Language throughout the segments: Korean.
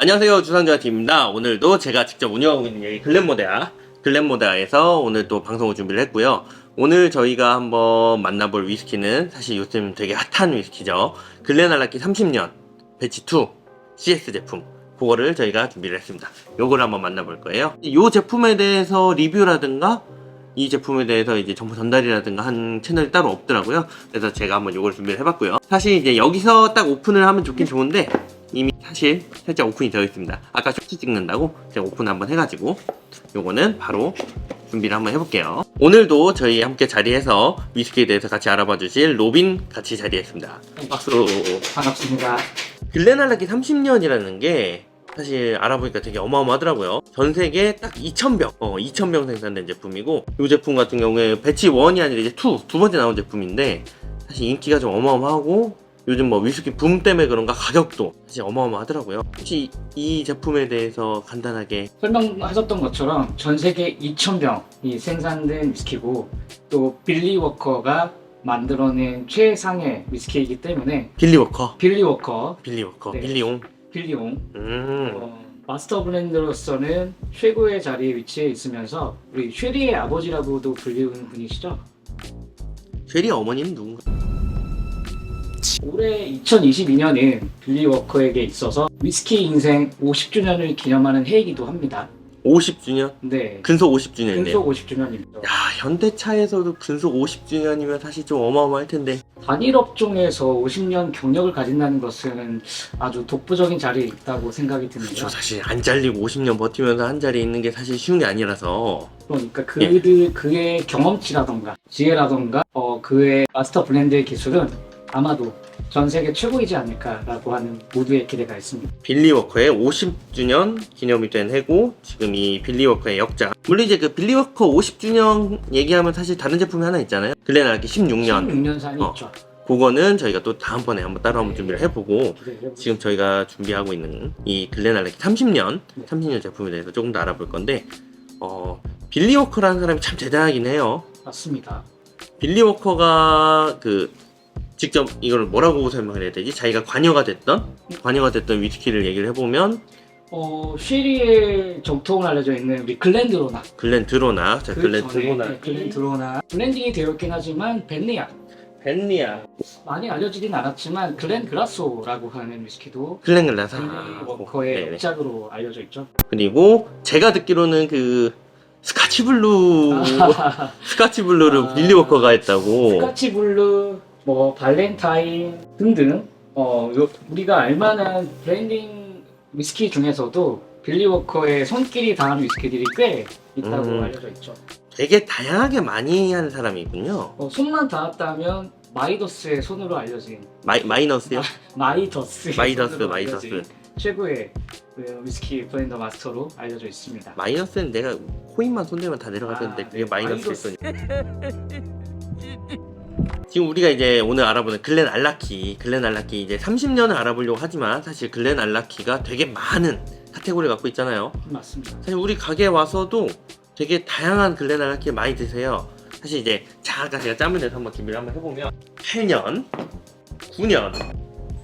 안녕하세요, 주상조아TV입니다. 오늘도 제가 직접 운영하고 있는 여기 글렌모다에서 오늘 또 방송을 준비를 했고요. 오늘 저희가 한번 만나볼 위스키는 사실 요즘 되게 핫한 위스키죠. 글렌알라키 30년 배치2 CS 제품, 그거를 저희가 준비를 했습니다. 요거를 한번 만나볼 거예요. 이 제품에 대해서 리뷰라든가 이 제품에 대해서 이제 정보 전달이라든가 한 채널이 따로 없더라고요. 그래서 제가 한번 요걸 준비를 해봤고요. 사실 이제 여기서 딱 오픈을 하면 좋긴 좋은데 이미 사실 살짝 오픈이 되어 있습니다. 아까 쇼츠 찍는다고 제가 오픈 한번 해가지고 요거는 바로 준비를 한번 해볼게요. 오늘도 저희 함께 자리해서 위스키에 대해서 같이 알아봐 주실 로빈 같이 자리했습니다. 박수. 반갑습니다. 글렌알라키 30년이라는 게 사실 알아보니까 되게 어마어마하더라고요. 전 세계 딱 2,000병 2,000병 생산된 제품이고, 이 제품 같은 경우에 배치 1이 아니라 이제 2 두 번째 나온 제품인데 사실 인기가 좀 어마어마하고 요즘 뭐 위스키 붐 때문에 그런가 가격도 사실 어마어마하더라고요. 혹시 이 제품에 대해서 간단하게 설명하셨던 것처럼 전 세계 2,000병이 생산된 위스키고, 또 빌리 워커가 만들어낸 최상의 위스키이기 때문에 빌리워커 네. 빌리용 빌리옹 마스터 브랜드로서는 최고의 자리에 위치해 있으면서 우리 쉐리의 아버지라고도 불리우는 분이시죠. 쉐리 어머니는 누군가? 올해 2022년은 빌리 워커에게 있어서 위스키 인생 50주년을 기념하는 해이기도 합니다. 50주년? 네. 근속 50주년이네요. 근속 50주년입니다. 야, 현대차에서도 근속 50주년이면 사실 좀 어마어마할 텐데. 단일 업종에서 50년 경력을 가진다는 것은 아주 독보적인 자리에 있다고 생각이 듭니다. 그렇죠. 사실 안 잘리고 50년 버티면서 한 자리에 있는 게 사실 쉬운 게 아니라서. 그러니까 그의 경험치라던가 지혜라던가 그의 마스터 블렌드의 기술은 아마도 전 세계 최고이지 않을까라고 하는 모두의 기대가 있습니다. 빌리워커의 50주년 기념이 된 해고, 지금 이 빌리워커의 역작. 물론 이제 그 빌리워커 50주년 얘기하면 사실 다른 제품이 하나 있잖아요. 글렌알라키 16년. 16년산이 있죠. 그거는 저희가 또 다음번에 따로 한번 준비를 해보고, 기대해보겠습니다. 지금 저희가 준비하고 있는 이 글렌알라키 30년 제품에 대해서 조금 더 알아볼 건데, 빌리워커라는 사람이 참 대단하긴 해요. 맞습니다. 빌리워커가 직접 이걸 뭐라고 설명을 해야 되지? 자기가 관여가 됐던 위스키를 얘기를 해보면, 쉐리의 정통을 알려져 있는 우리 글렌드로나. 글렌드로나. 자, 네, 글렌드로나. 블렌딩이 되어 있긴 하지만 벤리아. 많이 알려지진 않았지만 글렌그라소라고 하는 위스키도 글렌글라사. 빌리 워커의 네네. 역작으로 알려져 있죠. 그리고 제가 듣기로는 스카치블루를 빌리워커가 했다고. 스카치블루, 발렌타인 등등 우리가 알만한 브랜딩 위스키 중에서도 빌리 워커의 손길이 닿은 위스키들이 꽤 있다고 알려져 있죠. 되게 다양하게 많이 하는 사람이군요. 손만 닿았다면 마이더스의 손으로 알려진 마이너스요? 마이더스 마이더스. 최고의 위스키 블렌더 마스터로 알려져 있습니다. 마이너스는 내가 코인만 손대면 다 내려갈 텐데 그게 네, 마이너스였더니. 지금 우리가 이제 오늘 알아보는 글렌알라키 이제 30년을 알아보려고 하지만 사실 글렌알라키가 되게 많은 카테고리를 갖고 있잖아요. 맞습니다. 사실 우리 가게에 와서도 되게 다양한 글렌알라키 많이 드세요. 사실 이제 아까 제가 짬을 내서 한번 준비를 한번 해보면 8년, 9년,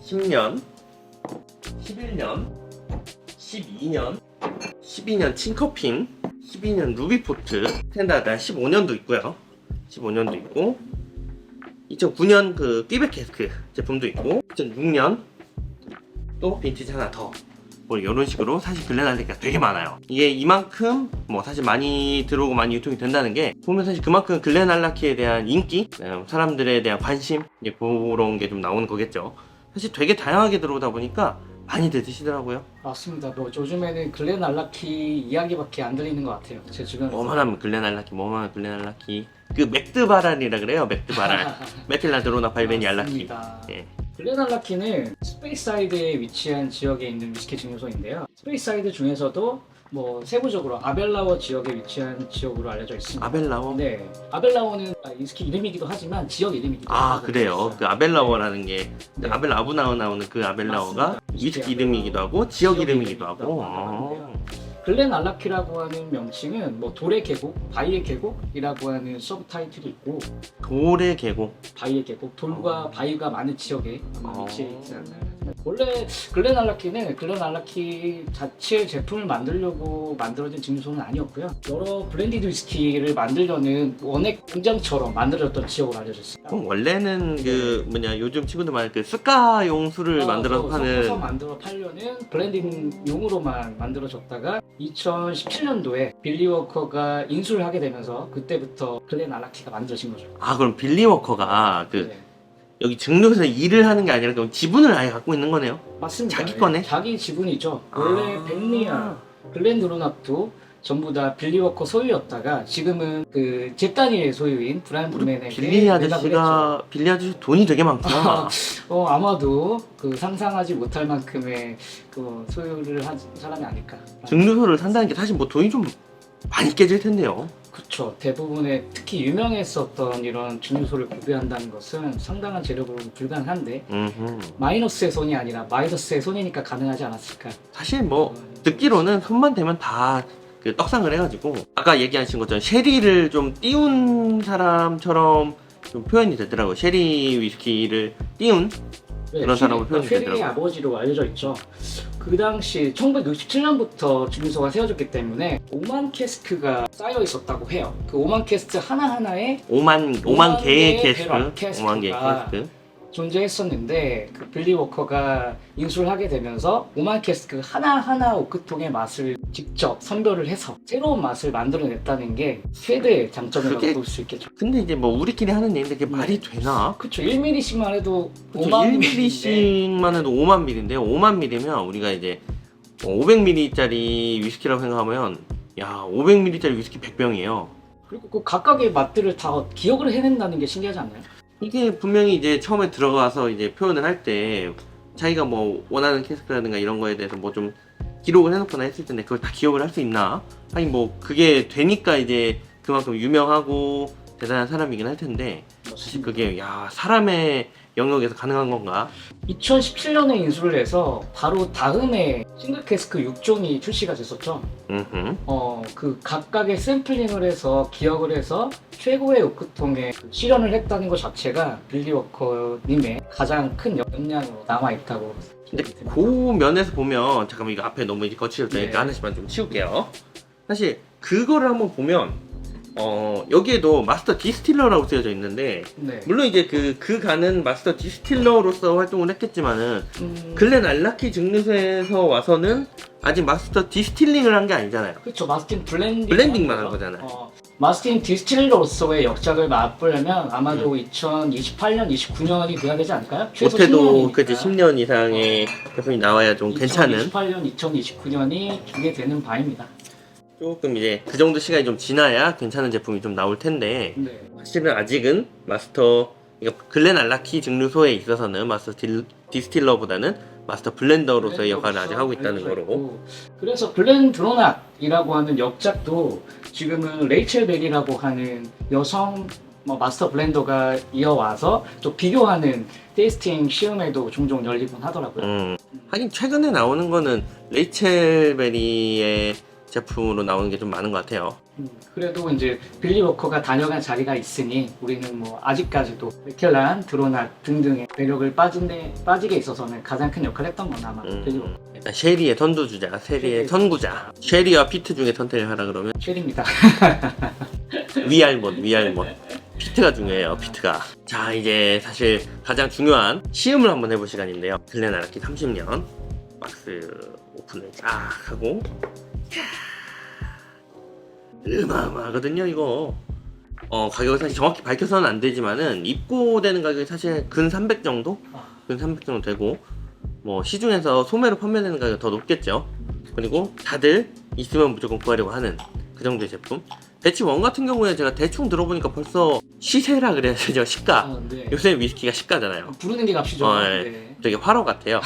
10년, 11년, 12년 칭커핑, 12년 루비포트, 스탠다드 15년도 있고요. 15년도 있고, 2009년 삐백 캐스크 제품도 있고, 2006년 또 빈티지 하나 더. 뭐 이런 식으로 사실 글렌알라키가 되게 많아요. 이게 이만큼 사실 많이 들어오고 많이 유통이 된다는 게 보면 사실 그만큼 글렌알라키에 대한 인기, 사람들에 대한 관심, 이제 그런 게 좀 나오는 거겠죠. 사실 되게 다양하게 들어오다 보니까 많이들 드시더라고요. 맞습니다. 요즘에는 글렌알라키 이야기밖에 안 들리는 것 같아요. 제 주변에서. 뭐만하면 글렌알라키. 맥드바랄이라 그래요. 맥드바랄. 메틸라드로나 발베니 알라키. 맞습니다. 예. 글렌알라키는 스페이스사이드에 위치한 지역에 있는 위스키 증류소인데요. 스페이스사이드 중에서도 세부적으로 아벨라워 지역에 위치한 지역으로 알려져 있습니다. 아벨라워? 네, 아벨라워는 위스키 이름이기도 하지만 지역 이름이기도 하고. 그래요. 아벨라워라는 게 네. 아벨 아부나우 나오는 그 아벨라워가 맞습니다. 위스키 이름이기도 하고 지역 이름이기도 하고. 글렌알라키라고 하는 명칭은 돌의 계곡, 바위의 계곡이라고 하는 서브 타이틀이 있고, 돌의 계곡. 바위의 계곡, 돌과 바위가 많은 지역에 위치해 있지 않나요? 원래 글렌알라키 자체 제품을 만들려고 만들어진 증류소는 아니었고요. 여러 블렌디드 위스키를 만들려는 원액 공장처럼 만들어졌던 지역으로 알려졌어요. 그럼 원래는 그 뭐냐 요즘 친구들 말하는 그 스카용 술을 만들어서 파는 섞어서 만들어 팔려는 블렌딩용으로만 만들어졌다가 2017년도에 빌리 워커가 인수를 하게 되면서 그때부터 글렌알라키가 만들어진 거죠. 아 그럼 빌리 워커가 그 네. 여기 증류소에서 일을 하는 게 아니라 그럼 지분을 아예 갖고 있는 거네요? 맞습니다. 자기 거네? 자기 지분이죠. 원래 아. 백리아, 글렌드로낙도 전부 다 빌리 워커 소유였다가 지금은 그 잭다니엘 소유인 브라이언 브루맨에게 빌리 아저씨가 빌리 아저씨 돈이 되게 많구나. 아마도 그 상상하지 못할 만큼의 그 소유를 한 사람이 아닐까. 증류소를 산다는 게 사실 뭐 돈이 좀 많이 깨질 텐데요. 그렇죠. 대부분의 특히 유명했었던 이런 증류소를 구비한다는 것은 상당한 재력으로는 불가능한데 마이너스의 손이 아니라 마이너스의 손이니까 가능하지 않았을까. 사실 뭐 듣기로는 손만 대면 다 그 떡상을 해가지고 아까 얘기하신 것처럼 쉐리를 좀 띄운 사람처럼 좀 표현이 되더라고요. 쉐리 위스키를 띄운 그런 사람으로 표현이 쉐리의 되더라고요. 아버지로 알려져 있죠. 그 당시 1967년부터 증류소가 세워졌기 때문에 5만 캐스크가 쌓여 있었다고 해요. 그 5만 캐스크 하나하나에 5만 개의 캐스크, 배럴 5만 개의 캐스크. 존재했었는데 그 빌리 워커가 인수를 하게 되면서 5만 캐스크 하나하나 오크통의 맛을 직접 선별을 해서 새로운 맛을 만들어냈다는 게 최대의 장점이라고 그게- 볼 수 있겠죠. 근데 이제 뭐 우리끼리 하는 얘기인데 그게 말이 되나? 그렇죠. 1mm씩만 해도 그렇죠. 5만 1mm씩만 해도 5만 ml인데요. 5만 ml면 우리가 이제 500ml짜리 위스키라고 생각하면 야 500ml짜리 위스키 100병이에요. 그리고 그 각각의 맛들을 다 기억을 해낸다는 게 신기하지 않나요? 이게 분명히 이제 처음에 들어가서 이제 표현을 할 때 자기가 뭐 원하는 캐스크라든가 이런 거에 대해서 뭐 좀 기록을 해놓거나 했을 텐데 그걸 다 기억을 할 수 있나? 아니 뭐 그게 되니까 이제 그만큼 유명하고 대단한 사람이긴 할 텐데 사실 그게 야 사람의 영역에서 가능한 건가? 2017년에 인수를 해서 바로 다음에 싱글 캐스크 6종이 출시가 됐었죠. 그 각각의 샘플링을 해서 기억을 해서 최고의 오크통에 실현을 했다는 것 자체가 빌리 워커님의 가장 큰 역량으로 남아 있다고. 근데 그 면에서 보면 잠깐만 이거 앞에 너무 이제 거칠었으니까 네. 하나씩만 좀 치울게요. 사실 그거를 한번 보면 여기에도 마스터 디스틸러라고 쓰여져 있는데 네. 물론 이제 그 가는 마스터 디스틸러로서 활동을 했겠지만은 글렌 알라키 증류소에서 와서는 아직 마스터 디스틸링을 한 게 아니잖아요. 그렇죠. 마스틴 블렌딩만 한 거잖아요. 마스틴 디스틸러로서의 역작을 맛보려면 아마도 2028년, 29년이 돼야 되지 않을까요? 최소 못해도 10년이니까. 그치 10년 이상의 제품이 나와야 좀 괜찮은 2028년, 2029년이 준비되는 바입니다. 조금 이제 그 정도 시간이 좀 지나야 괜찮은 제품이 좀 나올 텐데 네. 사실은 아직은 마스터 그러니까 글렌 알라키 증류소에 있어서는 마스터 디스틸러보다는 마스터 블렌더로서의 역할을 아직 하고 있다는 거로. 그래서 글렌 드로낙이라고 하는 역작도 지금은 레이첼 벨이라고 하는 여성 마스터 블렌더가 이어와서 또 비교하는 테이스팅 시음회도 종종 열리곤 하더라고요. 하긴 최근에 나오는 거는 레이첼 베리의 제품으로 나오는 게 좀 많은 것 같아요. 그래도 이제 빌리 워커가 다녀간 자리가 있으니 우리는 뭐 아직까지도 베켈란, 드로낙 등등의 매력을 빠지게 있어서는 가장 큰 역할을 했던 건 아마 빌리 워커. 일단 쉐리의 선두주자, 쉐리의 선구자. 쉐리와 피트 중에 선택을 하라 그러면 쉘입니다. 위알못. 피트가 중요해요, 피트가. 자, 이제 사실 가장 중요한 시음을 한번 해볼 시간인데요. 글렌 알라키 30년 박스 오픈을 쫙 하고 어마어마하거든요 이거. 가격을 사실 정확히 밝혀서는 안 되지만은 입고되는 가격이 사실 근 300 정도? 근 300 정도 되고 뭐 시중에서 소매로 판매되는 가격이 더 높겠죠. 그리고 다들 있으면 무조건 구하려고 하는 그 정도의 제품. 배치 1 같은 경우에 제가 대충 들어보니까 벌써 시세라 그래야 되죠. 시가. 네. 요새 위스키가 시가잖아요. 부르는 게 값이죠. 네. 되게 화로 같아요.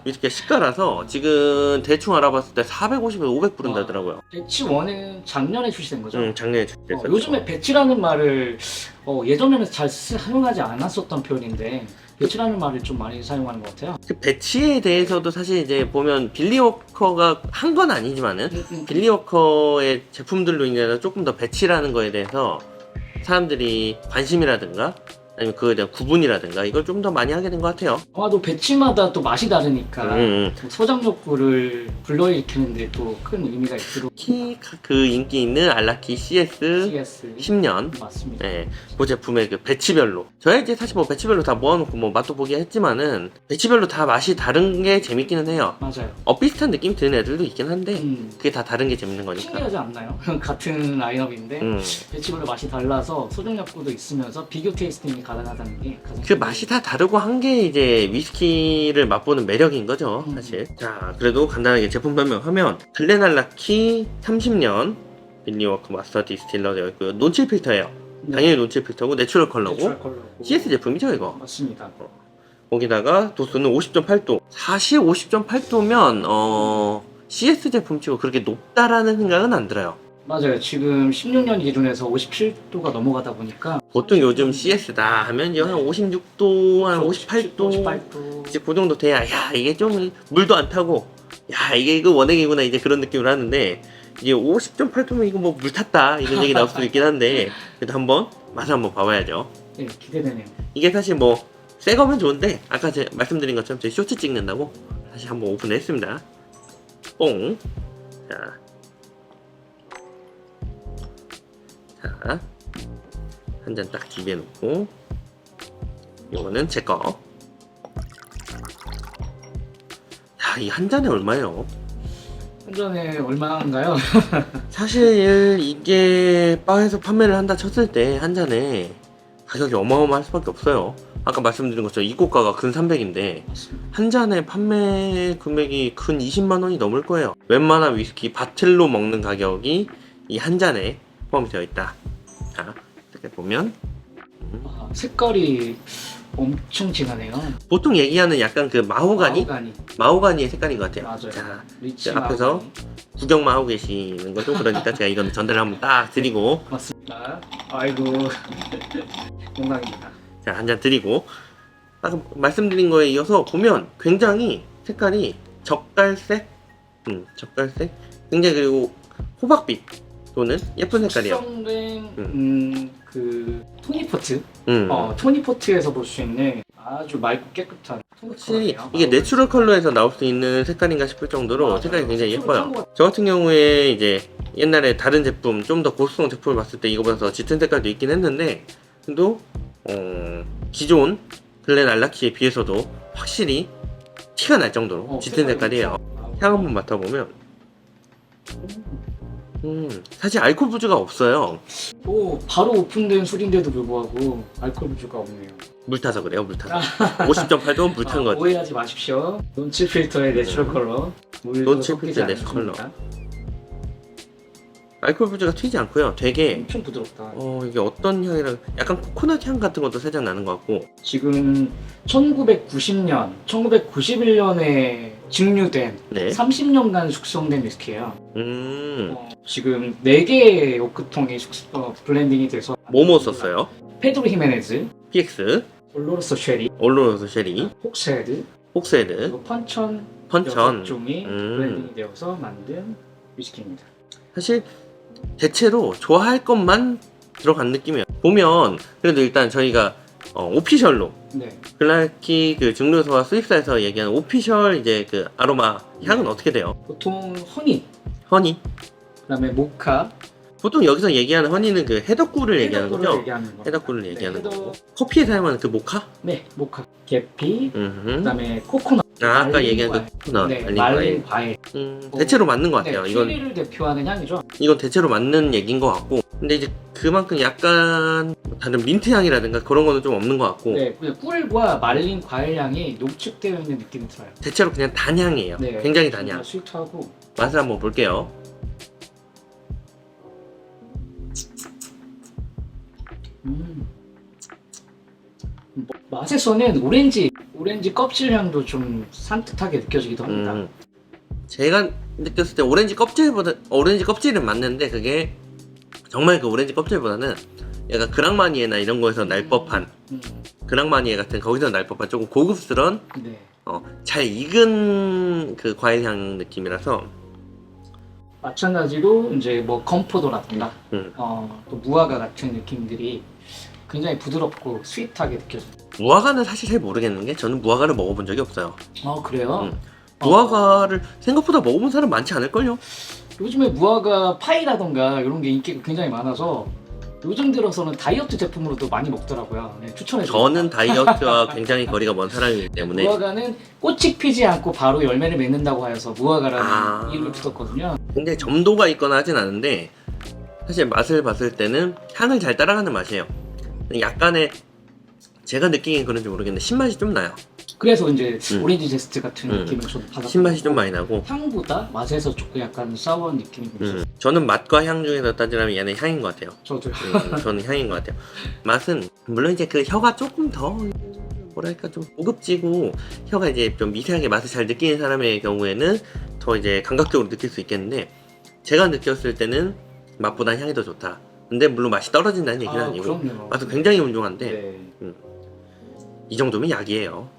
위스키가 시가라서 지금 대충 알아봤을 때 450에서 500 부른다더라고요. 배치 1은 작년에 출시된 거죠. 작년에 출시됐어요. 요즘에 배치라는 말을 예전에는 잘 사용하지 않았었던 표현인데 배치라는 말을 좀 많이 사용하는 것 같아요. 그 배치에 대해서도 사실 이제 보면 빌리 워커가 한 건 아니지만은 빌리 워커의 제품들로 인해서 조금 더 배치라는 거에 대해서 사람들이 관심이라든가 아니면 그거에 대한 구분이라든가 이걸 좀 더 많이 하게 된 것 같아요. 아마도 배치마다 또 맛이 다르니까 음. 소장 욕구를 불러일으키는데 또 큰 의미가 있도록 특히 그 인기 있는 알라키 CS CS 10년 맞습니다. 예, 그 제품의 그 배치별로 저야 이제 사실 뭐 배치별로 다 모아놓고 뭐 맛도 보기 했지만은 배치별로 다 맛이 다른 게 재밌기는 해요. 맞아요. 비슷한 느낌 드는 애들도 있긴 한데 그게 다 다른 게 재밌는 거니까. 신기하지 않나요? 같은 라인업인데 배치별로 맛이 달라서 소장 욕구도 있으면서 비교 테이스팅이 가능하다는 게 가장 그 맛이 다 다르고 한 게 이제 위스키를 맛보는 매력인 거죠, 사실. 자, 그래도 간단하게 제품 설명하면 글렌알라키 30년 빌리워크 마스터 디스틸러 되어 있고요. 논칠 필터예요. 당연히 논칠 필터고 내추럴 컬러고 내추럴 컬러고. CS 제품이죠, 이거. 맞습니다. 거기다가 도수는 50.8도. 사실 50.8도면 CS 제품치고 그렇게 높다라는 생각은 안 들어요. 맞아요. 지금 16년 기준에서 57도가 넘어가다 보니까 보통 요즘 CS다 하면 이제 한 56도, 한 58도 58도 이제 그 정도 돼야 야 이게 좀 물도 안 타고 야 이게 이거 원액이구나 이제 그런 느낌을 하는데 이제 50.8도면 이거 뭐 물 탔다 이런 얘기 나올 수도 있긴 한데 그래도 한번 맛을 한번 봐봐야죠. 네, 기대되네요. 이게 사실 뭐 새 거면 좋은데 아까 제가 말씀드린 것처럼 제 쇼츠 찍는다고 다시 한번 오픈했습니다. 뽕. 자, 한 잔 딱 기대놓고 요거는 제 거. 야, 이 한 잔에 얼마예요? 한 잔에 얼마인가요? 사실 이게 바에서 판매를 한다 쳤을 때 한 잔에 가격이 어마어마할 수밖에 없어요. 아까 말씀드린 것처럼 입고가가 근 300인데 한 잔에 판매 금액이 근 20만 원이 넘을 거예요. 웬만한 위스키 바틀로 먹는 가격이 이 한 잔에 포함이 되어 있다. 자, 이렇게 보면 아, 색깔이 엄청 진하네요. 보통 얘기하는 약간 그 마호가니? 마호가니. 마호가니의 색깔인 것 같아요. 맞아요. 자, 리치 앞에서 마호가니. 구경만 하고 계시는 거죠. 그러니까 제가 이건 전달을 한번 딱 드리고 맞습니다. 아이고 영광입니다. 자, 한 잔 드리고 아까 말씀드린 거에 이어서 보면 굉장히 색깔이 젓갈색 젓갈색 굉장히 그리고 호박빛 또는 예쁜 색깔이에요. 숙성된 그 토니포트 토니포트에서 볼 수 있는 아주 맑고 깨끗한 확실히 토니포트예요. 이게 내추럴 컬러에서 나올 수 있는 색깔인가 싶을 정도로 맞아요. 색깔이 굉장히 예뻐요. 것 저 같은 경우에 이제 옛날에 다른 제품 좀 더 고수성 제품을 봤을 때 이거보다 더 짙은 색깔도 있긴 했는데 그래도 기존 글렌 알라키에 비해서도 확실히 티가 날 정도로 짙은 색깔이에요. 향 한번 맡아보면 사실 알코올 부주가 없어요. 오, 바로 오픈된 술인데도 불구하고 알코올 부주가 없네요. 물 타서 그래요, 물 타서. 50.8도 물 탄 거지. 오해하지 마십시오. 논치 필터의 내추럴 컬러. 논치 필터의 내추럴 컬러. 알코올 부주가 튀지 않고요. 되게 엄청 부드럽다. 이게 어떤 향이라 약간 코코넛 향 같은 것도 살짝 나는 것 같고. 지금 1990년, 1991년에 증류된 네. 30년간 숙성된 위스키예요. 지금 4개의 오크통이 블렌딩이 돼서 뭐뭐 썼어요? 페드로 히메네즈, PX, 올로로서 쉐리, 올로로스 쉐리, 폭세드, 폭세드, 그리고 펀천 펀천. 6종이 블렌딩이 되어서 만든 위스키입니다. 사실 대체로 좋아할 것만 들어간 느낌이에요. 보면 그래도 일단 저희가 오피셜로 네. 글라키 그 증류소와 수입사에서 얘기하는 오피셜 이제 그 아로마 향은 어떻게 돼요? 보통 허니, 허니. 그다음에 모카, 보통 여기서 얘기하는 허니는 그 해덕꿀을 얘기하는 거죠? 얘기하는 거. 해덕꿀을 얘기하는 네, 거고. 커피에 사용하는 그 모카? 네, 모카, 계피, 음흠. 그다음에 코코넛. 아까 말린 얘기한 과일. 그 코코넛, 네, 말린 말린 과일. 과일. 대체로 맞는 것 같아요. 네, 이건 쉐리를 대표하는 향이죠. 이건 대체로 맞는 얘기인 것 같고. 근데 이제 그만큼 약간 다른 민트 향이라든가 그런 거는 좀 없는 것 같고. 네, 그냥 꿀과 말린 과일 향이 농축되어 있는 느낌이 들어요. 대체로 그냥 단향이에요. 네, 굉장히 단향. 스위트하고. 맛을 한번 볼게요. 맛에서는 오렌지 껍질 향도 좀 산뜻하게 느껴지기도 합니다. 제가 느꼈을 때 오렌지 껍질은 맞는데 그게 정말 그 오렌지 껍질보다는 약간 그랑마니에나 이런 거에서 날 법한 그랑마니에 같은 거기서 날 법한 조금 고급스러운 네. 잘 익은 그 과일향 느낌이라서 마찬가지로 이제 뭐 건포도라든가 음. 또 무화과 같은 느낌들이 굉장히 부드럽고 스윗하게 느껴져요. 무화과는 사실 잘 모르겠는 게 저는 무화과를 먹어본 적이 없어요. 아 그래요? 무화과를 생각보다 먹어본 사람 많지 않을걸요? 요즘에 무화과 파이라던가 이런 게 인기가 굉장히 많아서 요즘 들어서는 다이어트 제품으로도 많이 먹더라고요. 네, 추천해요. 저는 다이어트와 굉장히 거리가 먼 사람이기 때문에 무화과는 꽃이 피지 않고 바로 열매를 맺는다고 하여서 무화과라는 아. 이름을 붙었거든요. 굉장히 점도가 있거나 하진 않은데 사실 맛을 봤을 때는 향을 잘 따라가는 맛이에요. 약간의 제가 느끼기엔 그런지 모르겠는데 신맛이 좀 나요. 그래서 이제 음. 오렌지 제스트 같은 느낌을 좀 받았고 신맛이 좀 많이 나고 향보다 맛에서 조금 약간 사워한 느낌이 있어요. 저는 맛과 향 중에서 따지라면 얘는 향인 것 같아요. 저도 저는 향인 것 같아요. 맛은 물론 이제 그 혀가 조금 더 뭐랄까 좀 고급지고 혀가 이제 좀 미세하게 맛을 잘 느끼는 사람의 경우에는 더 이제 감각적으로 느낄 수 있겠는데 제가 느꼈을 때는 맛보다 향이 더 좋다. 근데 물론 맛이 떨어진다는 얘기는 아니고 그럼요. 맛은 굉장히 훌륭한데 네. 이 정도면 약이에요.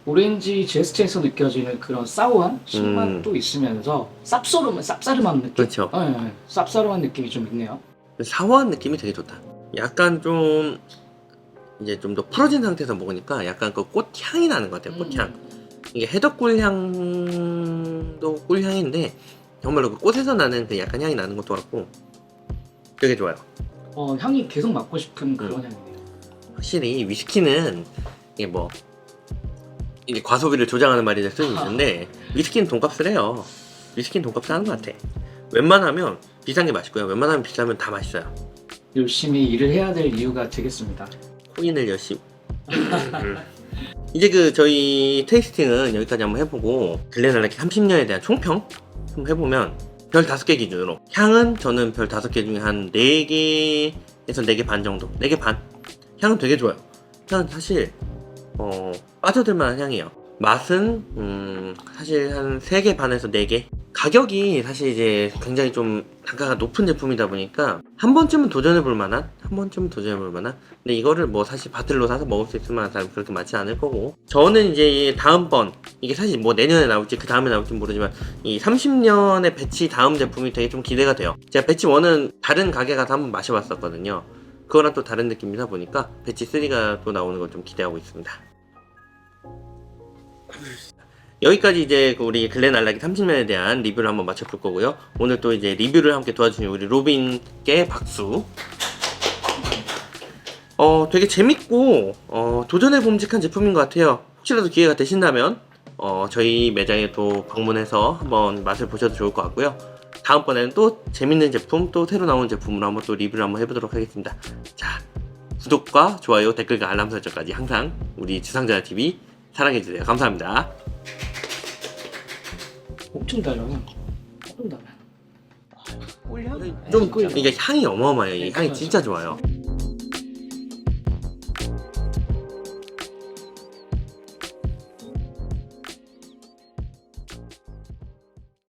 오렌지 제스트에서 느껴지는 그런 사워한 신맛도 있으면서 쌉싸름한 느낌. 그렇죠. 네, 네. 쌉싸름한 느낌이 좀 있네요. 사워한 느낌이 되게 좋다. 약간 좀 이제 좀 더 풀어진 상태에서 먹으니까 약간 그 꽃향이 나는 것 같아요. 꽃향. 이게 해덕꿀 향도 꿀향인데 정말로 그 꽃에서 나는 그 약간 향이 나는 것도 같고 되게 좋아요. 향이 계속 맡고 싶은 그런 향이네요. 확실히 위스키는 이게 뭐 이제 과소비를 조장하는 말이 될 수는 있는데 위스키는 돈값을 해요. 위스키는 돈값을 하는 것 같아. 웬만하면 비싼 게 맛있고요. 웬만하면 비싸면 다 맛있어요. 열심히 일을 해야 될 이유가 되겠습니다. 코인을 열심히. 이제 그 저희 테이스팅은 여기까지 한번 해보고 글렌알라키 30년에 대한 총평 한번 해보면 별 5개 기준으로 향은 저는 별 5개 중에 한 4개에서 4개 반 정도 4개 반 향은 되게 좋아요. 향은 사실 빠져들 만한 향이에요. 맛은 사실 한 3개 반에서 4개. 가격이 사실 이제 굉장히 좀 단가가 높은 제품이다 보니까 한 번쯤은 도전해볼 만한 근데 이거를 뭐 사실 바틀로 사서 먹을 수 있을 만한 사람이 그렇게 많지 않을 거고 저는 이제 다음번 이게 사실 뭐 내년에 나올지 그 다음에 나올지 모르지만 이 30년의 배치 다음 제품이 되게 좀 기대가 돼요. 제가 배치 1은 다른 가게 가서 한번 마셔봤었거든요. 그거랑 또 다른 느낌이다 보니까 배치 3가 또 나오는 걸 좀 기대하고 있습니다. 여기까지 이제 우리 글렌알라키 30년에 대한 리뷰를 한번 마쳐볼 거고요. 오늘 또 이제 리뷰를 함께 도와주신 우리 로빈께 박수. 되게 재밌고 도전해 봄직한 제품인 것 같아요. 혹시라도 기회가 되신다면 저희 매장에 또 방문해서 한번 맛을 보셔도 좋을 것 같고요. 다음번에는 또 재밌는 제품, 또 새로 나온 제품으로 한번 또 리뷰를 한번 해보도록 하겠습니다. 자, 구독과 좋아요, 댓글과 알람 설정까지 항상 우리 주상자TV 사랑해주세요. 감사합니다. 엄청 달아요. 조금 달아요. 좀 이게 향이 어마어마해요. 이 향이 진짜 좋아요.